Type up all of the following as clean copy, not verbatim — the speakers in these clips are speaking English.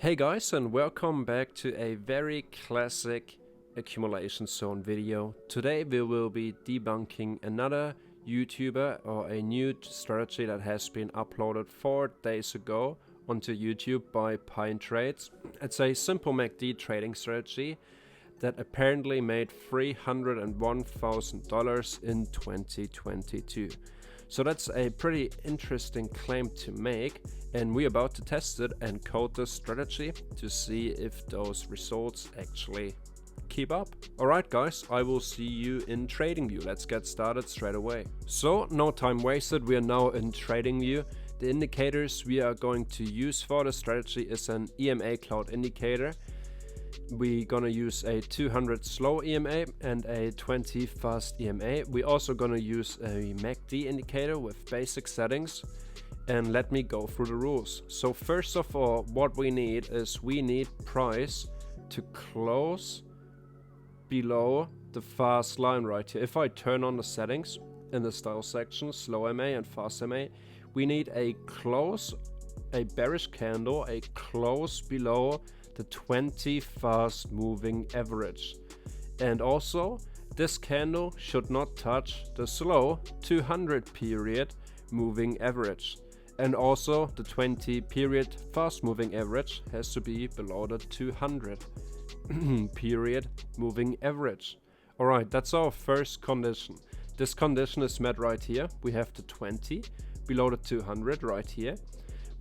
Hey guys, and welcome back to a very classic accumulation zone video. Today we will be debunking another YouTuber or a new strategy that has been uploaded 4 days ago onto YouTube by Pine Trades. It's a simple MACD trading strategy that apparently made $301,000 in 2022. So that's a pretty interesting claim to make, and we're about to test it and code this strategy to see if those results actually keep up. Alright guys, I will see you in TradingView. Let's get started straight away. So no time wasted, we are now in TradingView. The indicators we are going to use for the strategy is an EMA cloud indicator. We're gonna use a 200 slow EMA and a 20 fast EMA. We're also gonna use a MACD indicator with basic settings, and let me go through the rules. So first of all, what we need is we need price to close below the fast line right here. If I turn on the settings in the style section, slow MA and fast MA, we need a bearish candle, a close below the 20 fast moving average, and also this candle should not touch the slow 200 period moving average, and also the 20 period fast moving average has to be below the 200 period moving average. Alright, that's our first condition. This condition is met right here. We have the 20 below the 200 right here.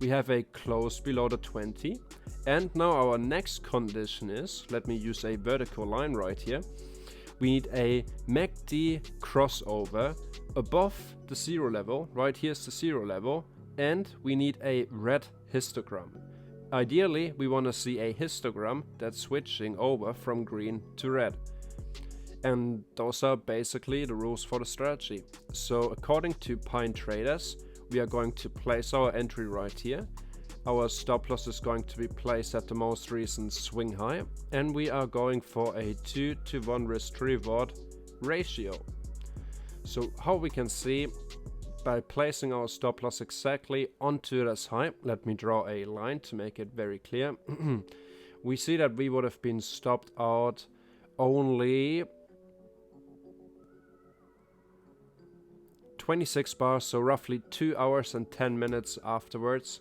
We have a close below the 20, and now our next condition is, let me use a vertical line right here, we need a MACD crossover above the zero level. Right here is the zero level, and we need a red histogram. Ideally we want to see a histogram that's switching over from green to red, and those are basically the rules for the strategy. So according to Pine Traders, we are going to place our entry right here. Our stop loss is going to be placed at the most recent swing high, and we are going for a 2-to-1 risk to reward ratio. So how we can see, by placing our stop loss exactly onto this high, let me draw a line to make it very clear. We see that we would have been stopped out only 26 bars, so roughly 2 hours and 10 minutes afterwards.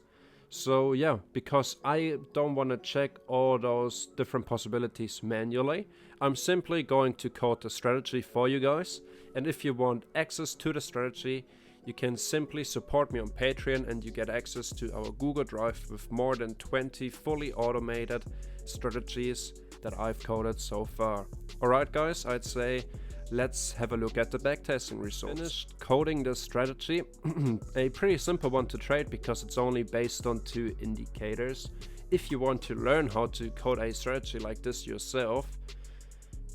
So yeah, because I don't want to check all those different possibilities manually, I'm simply going to code the strategy for you guys. And if you want access to the strategy, you can simply support me on Patreon and you get access to our Google Drive with more than 20 fully automated strategies that I've coded so far. Alright guys, I'd say let's have a look at the backtesting results. Finished coding this strategy. A pretty simple one to trade because it's only based on 2 indicators. If you want to learn how to code a strategy like this yourself,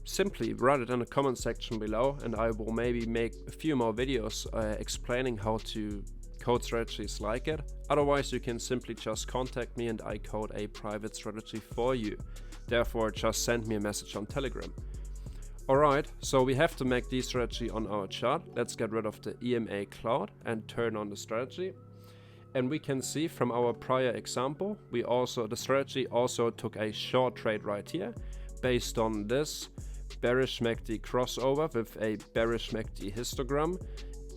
simply write it in the comment section below, and I will maybe make a few more videos explaining how to code strategies like it. Otherwise you can simply just contact me and I code a private strategy for you. Therefore just send me a message on Telegram. Alright, so we have the MACD strategy on our chart. Let's get rid of the EMA cloud and turn on the strategy. And we can see from our prior example, the strategy also took a short trade right here based on this bearish MACD crossover with a bearish MACD histogram,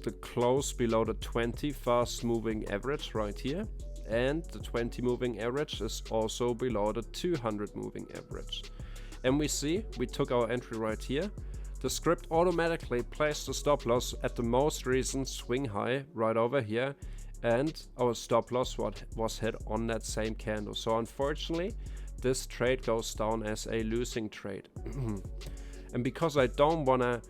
the close below the 20 fast moving average right here, and the 20 moving average is also below the 200 moving average. And we see we took our entry right here. The script automatically placed the stop loss at the most recent swing high right over here, and our stop loss was hit on that same candle. So unfortunately this trade goes down as a losing trade. And because I don't want to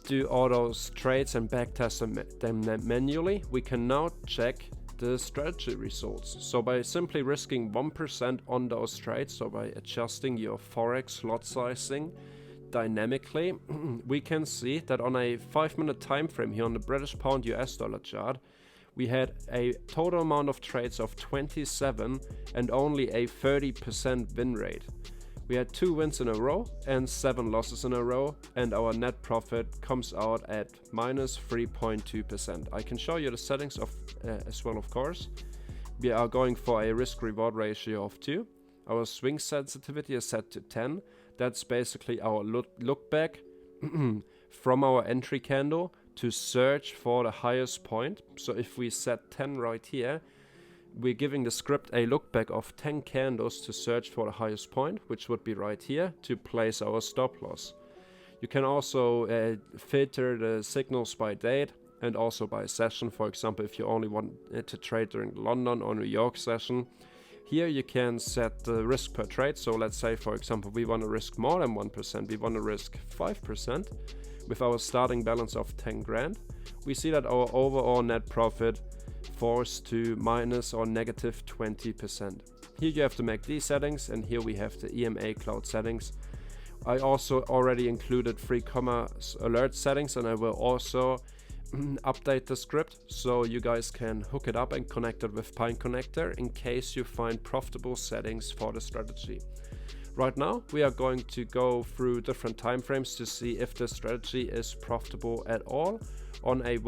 do all those trades and backtest them manually, we can now check the strategy results. So by simply risking 1% on those trades, so by adjusting your Forex lot sizing dynamically, we can see that on a 5-minute time frame here on the British pound US dollar chart, we had a total amount of trades of 27 and only a 30% win rate. We had 2 wins in a row and 7 losses in a row, and our net profit comes out at minus 3.2%. I can show you the settings as well, of course. we are going for a risk reward ratio of 2. Our swing sensitivity is set to 10. That's basically our look back from our entry candle to search for the highest point. So if we set 10 right here, we're giving the script a look back of 10 candles to search for the highest point, which would be right here, to place our stop loss. You can also filter the signals by date and also by session. For example, if you only want to trade during the London or New York session, here you can set the risk per trade. So let's say, for example, we want to risk more than 1%, we want to risk 5% with our starting balance of 10 grand. We see that our overall net profit falls to minus or negative 20%. Here you have to make these settings, and here we have the EMA cloud settings. I also already included free commerce alert settings, and I will also update the script so you guys can hook it up and connect it with Pine Connector in case you find profitable settings for the strategy. Right now we are going to go through different time frames to see if the strategy is profitable at all on a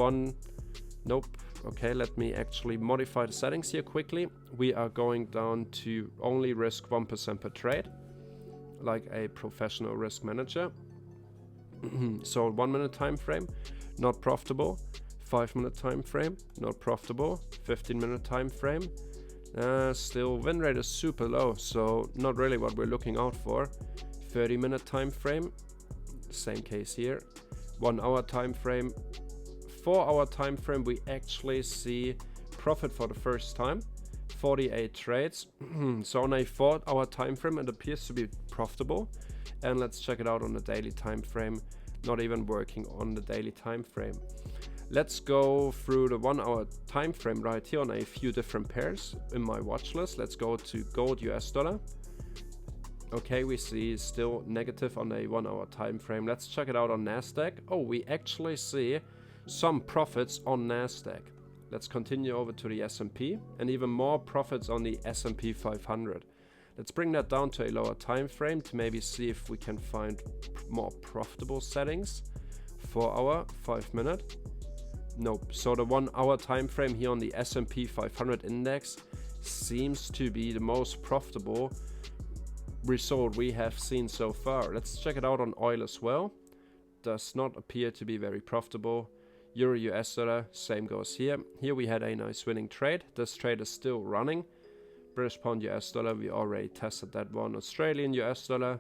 Okay, let me actually modify the settings here quickly. We are going down to only risk 1% per trade, like a professional risk manager. So 1 minute time frame, not profitable. 5 minute time frame, not profitable. 15 minute time frame, still win rate is super low, so not really what we're looking out for. 30 minute time frame, same case here. 1 hour time frame. 4 hour time frame, we actually see profit for the first time. 48 trades. So on a 4 hour time frame it appears to be profitable. And let's check it out on the daily time frame. Not even working on the daily time frame. Let's go through the 1 hour time frame right here on a few different pairs in my watch list. Let's go to gold US dollar. Okay, we see still negative on a 1 hour time frame. Let's check it out on Nasdaq. Oh, we actually see some profits on Nasdaq. Let's continue over to the S&P, and even more profits on the S&P 500. Let's bring that down to a lower time frame to maybe see if we can find more profitable settings. 4 hour, 5 minute. Nope. So the 1 hour time frame here on the S&P 500 index seems to be the most profitable result we have seen so far. Let's check it out on oil as well. Does not appear to be very profitable. Euro US dollar, same goes here. Here we had a nice winning trade. This trade is still running. British pound US dollar, we already tested that one. Australian US dollar,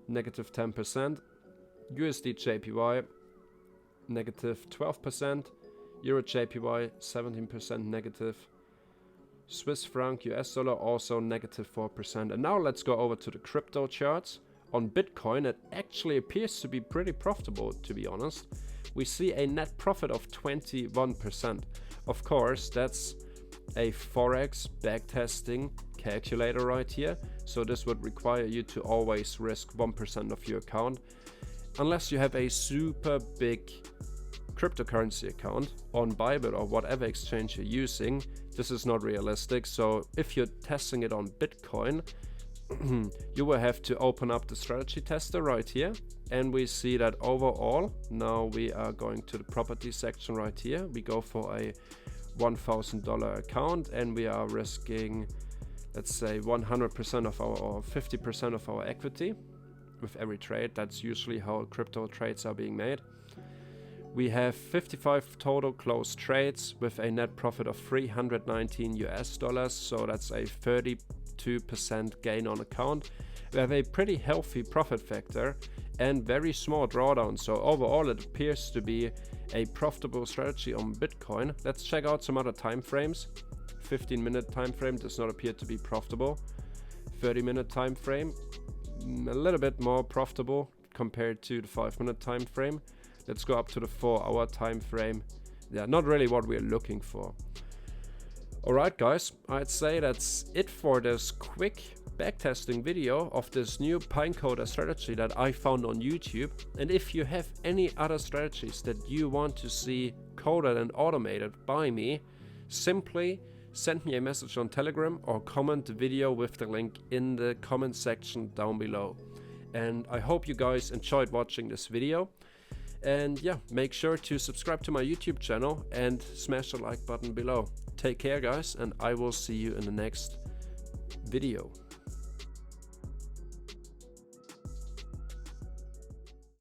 negative 10%. USD JPY, negative 12%. Euro JPY, 17% negative. Swiss franc US dollar, also negative 4%. And now let's go over to the crypto charts. On Bitcoin, it actually appears to be pretty profitable, to be honest. We see a net profit of 21%. Of course, that's a Forex backtesting calculator right here. So this would require you to always risk 1% of your account. Unless you have a super big cryptocurrency account on Bybit or whatever exchange you're using, this is not realistic. So if you're testing it on Bitcoin, you will have to open up the strategy tester right here, and we see that overall, now we are going to the property section right here. We go for a $1,000 account, and we are risking, let's say, 100% of our, or 50% of our equity with every trade. That's usually how crypto trades are being made. We have 55 total closed trades with a net profit of $319, so that's a 32% gain on account. We have a pretty healthy profit factor and very small drawdown, so overall it appears to be a profitable strategy on Bitcoin. Let's check out some other time frames. 15-minute time frame does not appear to be profitable. 30-minute time frame, a little bit more profitable compared to the 5-minute time frame. Let's go up to the 4-hour time frame. Yeah, not really what we're looking for. Alright guys, I'd say that's it for this quick backtesting video of this new pinecoder strategy that I found on YouTube. And if you have any other strategies that you want to see coded and automated by me, simply send me a message on Telegram or comment the video with the link in the comment section down below. And I hope you guys enjoyed watching this video. And yeah, make sure to subscribe to my YouTube channel and smash the like button below. Take take care guys, and I will see you in the next video.